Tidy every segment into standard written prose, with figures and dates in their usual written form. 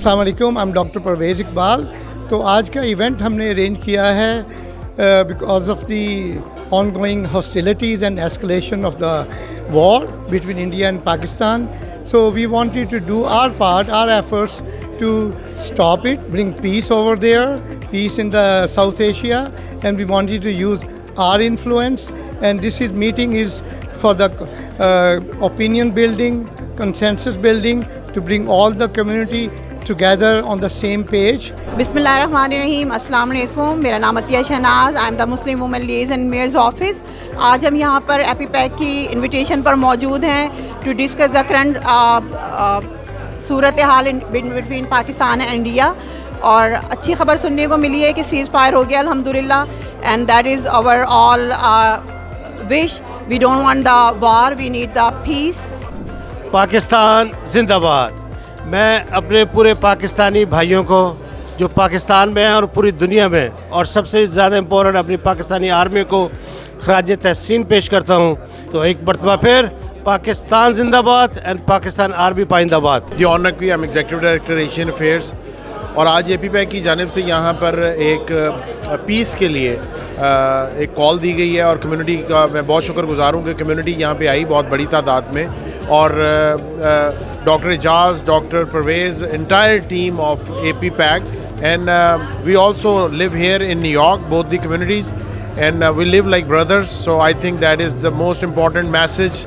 अस्सलाम वालेकुम, I am doctor Parvez Iqbal. तो आज का इवेंट हमने अरेंज किया है because of the ongoing hostilities and escalation of the war between India and Pakistan. So we wanted to do our part, our efforts to stop it, bring peace over there, peace in the South Asia, and we wanted to use our influence. And this meeting is for the opinion building, consensus building, to bring all the community together on the same page. बिस्मिल्लाहिर्रहमानिर्रहीम, अस्सलाम वालेकुम। मेरा नाम Atiya Shahnaz, I am the Muslim women liaison mayor's office. आज हम यहाँ पर एपीपैक की इनविटेशन पर मौजूद हैं टू डिस्कस द करंट सूरत हाल बिटवीन पाकिस्तान एंड इंडिया। और अच्छी खबर सुनने को मिली है कि सीज़ फायर हो गया अल्हम्दुलिल्लाह, and that is our all wish. We don't want the war, we need the peace. Pakistan जिंदाबाद। मैं अपने पूरे पाकिस्तानी भाइयों को जो पाकिस्तान में हैं और पूरी दुनिया में, और सबसे ज़्यादा इम्पोर्टेंट अपनी पाकिस्तानी आर्मी को खराज तहसीन पेश करता हूँ। तो एक मरतबा फिर पाकिस्तान जिंदाबाद एंड पाकिस्तान आर्मी पाइंदाबाद। दी ऑनर की, I am executive director Asian affairs, और आज एपीपैक की जानिब से यहाँ पर एक पीस के लिए एक कॉल दी गई है, और कम्युनिटी का मैं बहुत शुक्रगुजार हूँ कि कम्युनिटी यहाँ पे आई बहुत बड़ी तादाद में। और doctor Ejaz, doctor Parvez, entire team of APPAC, and we also live here in New York, both the communities, and we live like brothers. So I think that is the most important message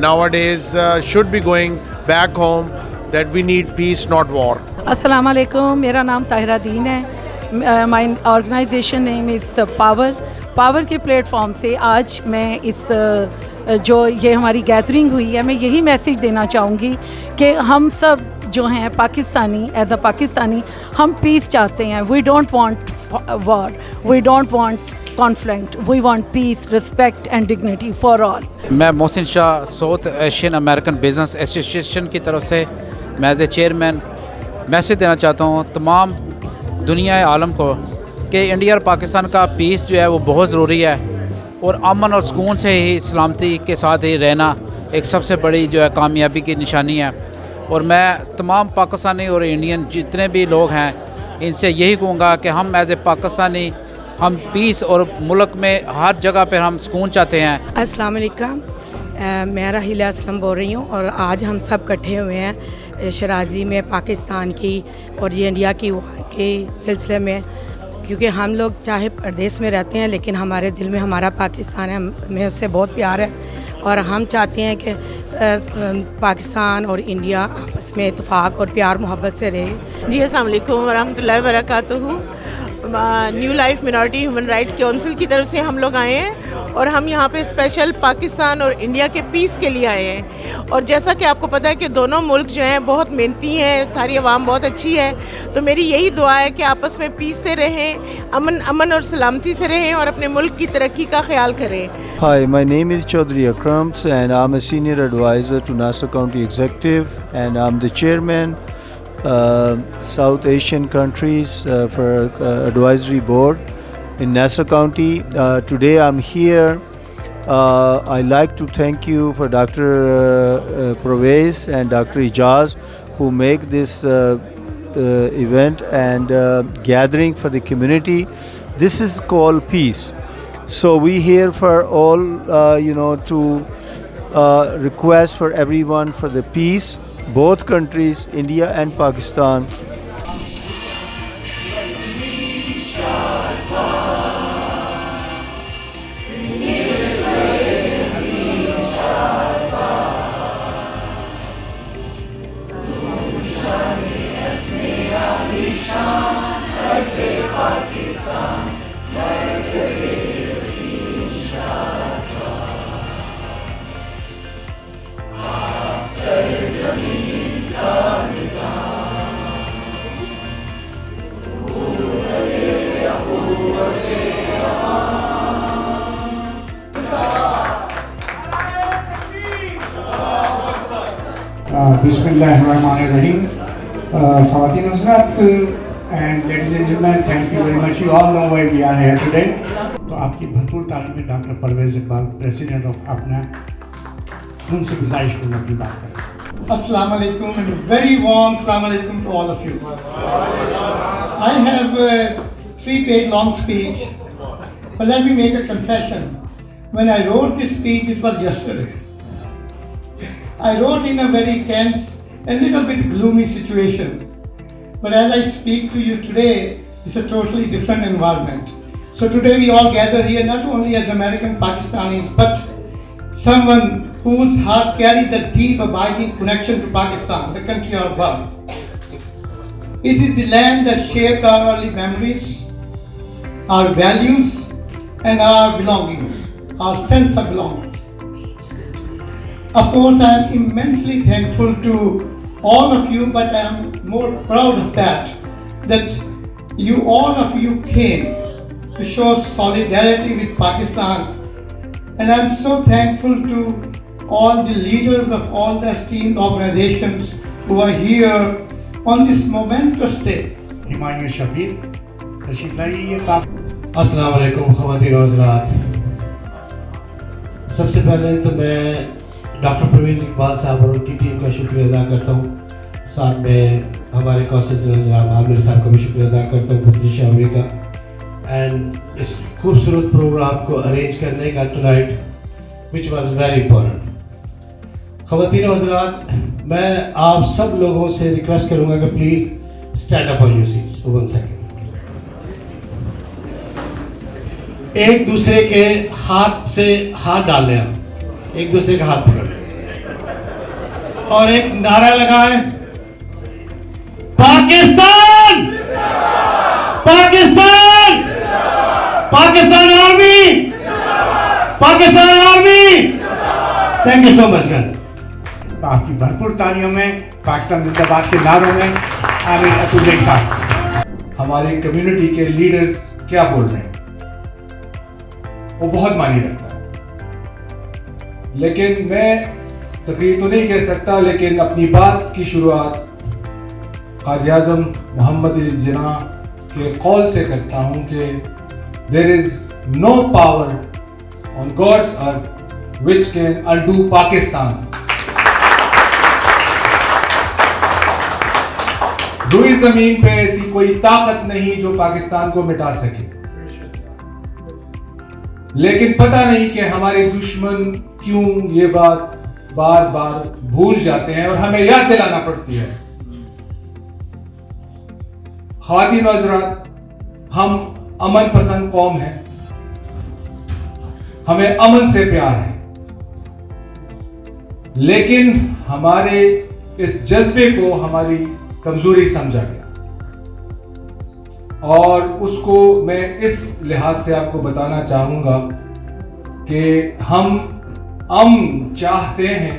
nowadays should be going back home, that we need peace, not war. अस्सलाम वालेकुम, मेरा नाम ताहिरा दीन है। My organisation name is power के platform से आज मैं इस जो ये हमारी गैदरिंग हुई है, मैं यही मैसेज देना चाहूँगी कि हम सब जो हैं पाकिस्तानी, एज अ पाकिस्तानी हम पीस चाहते हैं। We don't want war, we don't want conflict, we want peace, respect and dignity for all. मैं Mohsin Shah South Asian American business association की तरफ से मैं एज ए चेयरमैन मैसेज देना चाहता हूँ तमाम दुनिया आलम को कि इंडिया और पाकिस्तान का पीस जो है वो बहुत ज़रूरी है, और अमन और सुकून से ही, सलामती के साथ ही रहना एक सबसे बड़ी जो है कामयाबी की निशानी है। और मैं तमाम पाकिस्तानी और इंडियन जितने भी लोग हैं इनसे यही कहूँगा कि हम एज ए पाकिस्तानी हम पीस और मुल्क में हर जगह पर हम सुकून चाहते हैं। अस्सलाम वालेकुम, मैं राहिला असलम बोल रही हूँ, और आज हम सब इकट्ठे हुए हैं शराजी में पाकिस्तान की और ये इंडिया की वार के सिलसिले में, क्योंकि हम लोग चाहे प्रदेश में रहते हैं लेकिन हमारे दिल में हमारा पाकिस्तान है, हमें उससे बहुत प्यार है, और हम चाहते हैं कि पाकिस्तान और इंडिया आपस में इत्तेफाक और प्यार मोहब्बत से रहे। जी अस्सलाम वालेकुम वरहमतुल्लाहि वबरकातुहू। New life minority human right council की तरफ से हम लोग आए हैं, और हम यहाँ पे स्पेशल पाकिस्तान और इंडिया के पीस के लिए आए हैं। और जैसा कि आपको पता है कि दोनों मुल्क जो हैं बहुत मेहनती हैं, सारी आवाम बहुत अच्छी है, तो मेरी यही दुआ है कि आपस में पीस से रहें, अमन और सलामती से रहें, और अपने मुल्क की तरक्की का ख्याल करें। Hi, my name is Chaudhry Akrams, and I'm a senior advisor to Nassau County Executive, and I'm the chairman South Asian countries for advisory board in Nassau County. Today I'm here. I'd like to thank you for Dr. Pervez and Dr. Ijaz who make this event and gathering for the community. This is called peace. So we here for all to request for everyone for the peace, both countries, India and Pakistan. Bismillahirrahmanirrahim. Khawateen Hazrat and ladies and gentlemen, thank you very much. You all know why we are here today. तो आपकी भरपूर तारीफ में doctor Parvez Iqbal, president of APNA, उनसे गुजारिश करूँगा अपनी बात करें। Assalamu alaikum and a very warm assalamu alaikum to all of you. I have a 3-page long speech, but let me make a confession. When I wrote this speech, it was yesterday. I wrote in a very tense, a little bit gloomy situation. But as I speak to you today, it's a totally different environment. So today we all gather here not only as American Pakistanis, but someone whose heart carries the deep abiding connection to Pakistan, the country of birth. It is the land that shaped our early memories, our values, and our belongings, our sense of belonging. Of course, I am immensely thankful to all of you, but I am more proud of that all of you came to show solidarity with Pakistan. And I am so thankful to all the leaders of all the esteemed organizations who are here on this momentous day. Humayun Shabir तशरीफ लाइए ये काफ़ी अस्सलाम वालेकुम ख़वातीन और हज़रात। सबसे पहले तो मैं डॉक्टर परवेज़ इकबाल साहब और उनकी टीम का शुक्रिया अदा करता हूँ। साथ में हमारे कौंसल जनाब आमिर साहब का भी शुक्रिया अदा करता हूँ, पुत्री शामी का, एंड इस खूबसूरत प्रोग्राम को अरेंज करने का tonight which was very important. ख़वातीन और हज़रात, मैं आप सब लोगों से रिक्वेस्ट करूँगा कि please stand up on your seats for 1 second. एक दूसरे के हाथ से हाथ डाल लें, आप एक दूसरे का हाथ पकड़ लें और एक नारा लगाएं, Pakistan Pakistan Pakistan army Pakistan army. Thank you so much guys. आपकी भरपूर तालियों में, पाकिस्तान जिंदाबाद के नारों में आमिर अतुल साहब। हमारी कम्युनिटी के लीडर्स क्या बोल रहे हैं वो बहुत मायने रखता है, लेकिन मैं तकरीर तो नहीं कह सकता, लेकिन अपनी बात की शुरुआत क़ायद आज़म मोहम्मद अली जिन्ना के कौल से करता हूँ कि there is no power on God's earth which can undo Pakistan. रुई जमीन पे ऐसी कोई ताकत नहीं जो पाकिस्तान को मिटा सके, लेकिन पता नहीं कि हमारे दुश्मन क्यों ये बात बार बार भूल जाते हैं और हमें याद दिलाना पड़ती है। ख़वातीन और हज़रात, हम अमन पसंद कौम हैं, हमें अमन से प्यार है, लेकिन हमारे इस जज्बे को हमारी कमजोरी समझा गया और उसको मैं इस लिहाज से आपको बताना चाहूंगा कि हम अमन चाहते हैं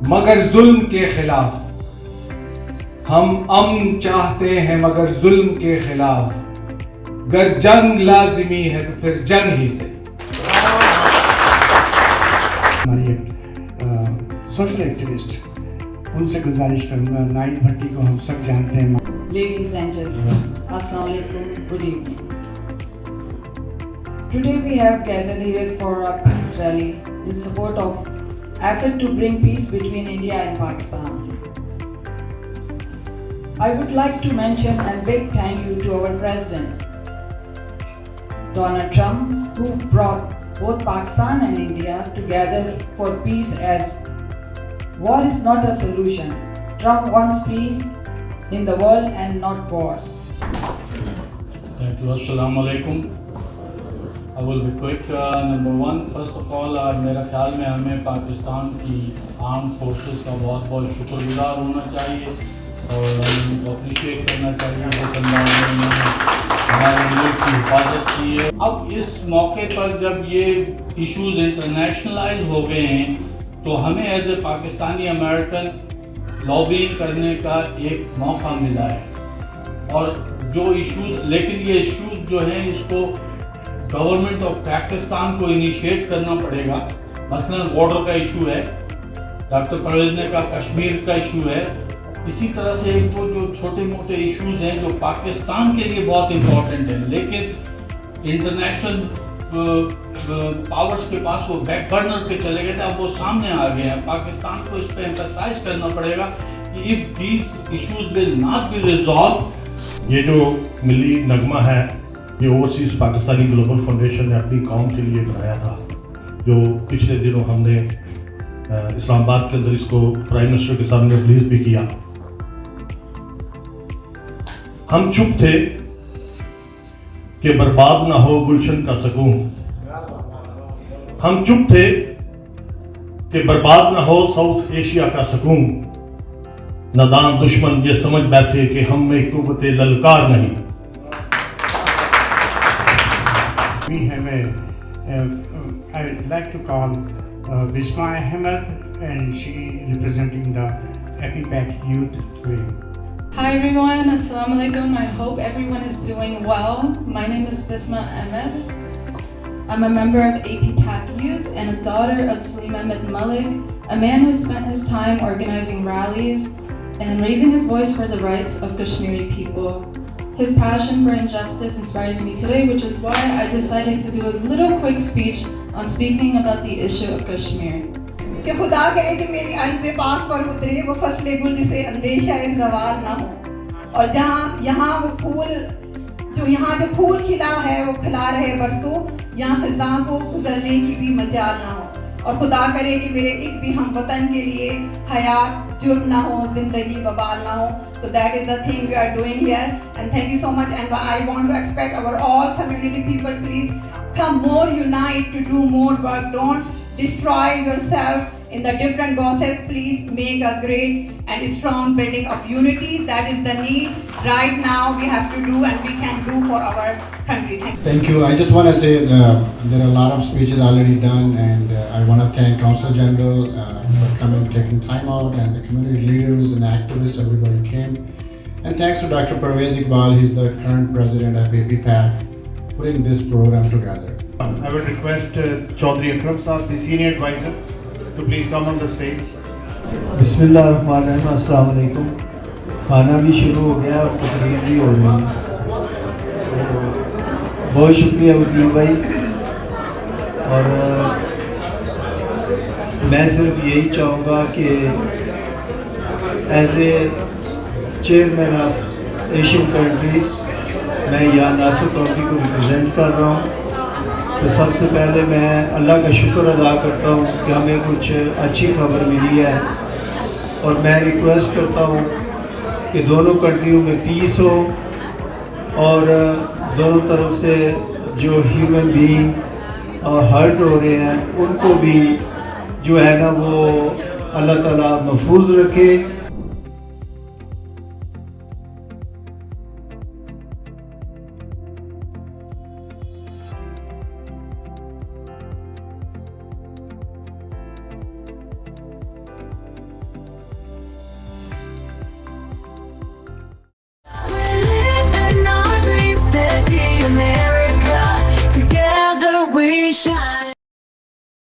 मगर जुल्म के खिलाफ, हम अमन चाहते हैं मगर जुल्म के खिलाफ, अगर जंग लाजिमी है तो फिर जंग ही से। हमारी सोशल एक्टिविस्ट, उनसे गुजारिश करूंगा, नाइद भट्टी को हम सब जानते हैं। Ladies and gentlemen, Assalamu alaikum, good evening. Today we have gathered here for a peace rally in support of effort to bring peace between India and Pakistan. I would like to mention a big thank you to our President, Donald Trump, who brought both Pakistan and India together for peace, as war is not a solution. Trump wants peace in the world and not wars. Thank you. Assalamu alaikum. I will be quick. Number one, first of all, मेरा ख्याल में हमें पाकिस्तान की arm forces का बहुत बहुत शुक्रगुजार होना चाहिए और उनको अप्रिशिएट करना चाहिए जिस अंदाज में उन्होंने हमारे मुल्क की हिफाजत की है। अब इस मौके पर जब ये इश्यूज इंटरनेशनलाइज हो गए हैं तो हमें as a Pakistani American lobby करने का एक मौका मिला है और जो इश्यूज, लेकिन ये इश्यूज जो हैं इसको गवर्नमेंट ऑफ पाकिस्तान को इनिशिएट करना पड़ेगा। मसलन बॉर्डर का इशू है, डॉक्टर परवेज ने कहा कश्मीर का इशू है, इसी तरह से एक तो जो छोटे मोटे इश्यूज हैं जो पाकिस्तान के लिए बहुत इम्पोर्टेंट है लेकिन इंटरनेशनल पावर्स के पास वो बैक बर्नर पे चले गए थे, अब वो सामने आ गए हैं। पाकिस्तान को इस पे एम्फसाइज करना पड़ेगा कि if these issues will not be resolve. ये जो मिली नगमा है ये ओवरसीज़ पाकिस्तानी ग्लोबल फाउंडेशन ने अपनी कौम के लिए बनाया था, जो पिछले दिनों हमने इस्लामाबाद के अंदर इसको प्राइम मिनिस्टर के सामने रिलीज भी किया। हम चुप थे कि बर्बाद ना हो गुलशन का सुकून, हम चुप थे कि बर्बाद ना हो साउथ एशिया का सुकून। नादान दुश्मन ये समझ बैठे कि हम में कुव्वत ललकार नहीं। We have I'd like to call Bisma Ahmed, and she representing the EpiPac Youth Wing. Hi everyone, Assalamu alaikum. I hope everyone is doing well. My name is Bisma Ahmed. I'm a member of APPAC Youth and a daughter of Salim Ahmed Malik, a man who spent his time organizing rallies and raising his voice for the rights of Kashmiri people. His passion for injustice inspires me today, which is why I decided to do a little quick speech on speaking about the issue of Kashmir. कि खुदा करे कि मेरी अर्ज़ पाक पर उतरे वो फसले गुल जिसे अंदेशा ज़वाल ना हो, और यहाँ वो फूल जो फूल खिला है वो खिला रहे बरसों, यहाँ ख़ज़ा को गुजरने की भी मजाल ना हो। और खुदा करे कि मेरे एक भी हम वतन के लिए हयात जुर्म ना हो, ज़िंदगी बबाल ना हो। So that is the thing we are doing here, and thank you so much. And I want to expect our all community people, please come more unite to do more work. Don't destroy yourself in the different gossips. Please make a great and strong building of unity. That is the need right now we have to do and we can do for our country. Thank you. I just want to say there are a lot of speeches already done, and I want to thank Council General for coming, taking time out, and the community leaders and activists, everybody came. And thanks to Dr. Parvez Iqbal, he's the current president of APPAC, putting this program together. I would request Chaudhry Akram Saab, the senior advisor, to please come on the stage. बिस्मिल्लाहिर्रहमानिर्रहीम, अस्सलाम वालेकुम। खाना भी शुरू हो गया और तकरीर भी हो रही है। बहुत शुक्रिया वकील भाई। और मैं सिर्फ यही चाहूँगा कि as a chairman of Asian countries मैं यहाँ नासिर काउंटी को रिप्रेजेंट कर रहा हूँ। तो सबसे पहले मैं अल्लाह का शुक्र अदा करता हूँ कि हमें कुछ अच्छी खबर मिली है, और मैं रिक्वेस्ट करता हूँ कि दोनों कंट्रियों में पीस हो, और दोनों तरफ से जो ह्यूमन बीइंग हर्ट हो रहे हैं उनको भी जो है ना वो अल्लाह ताला महफूज रखे।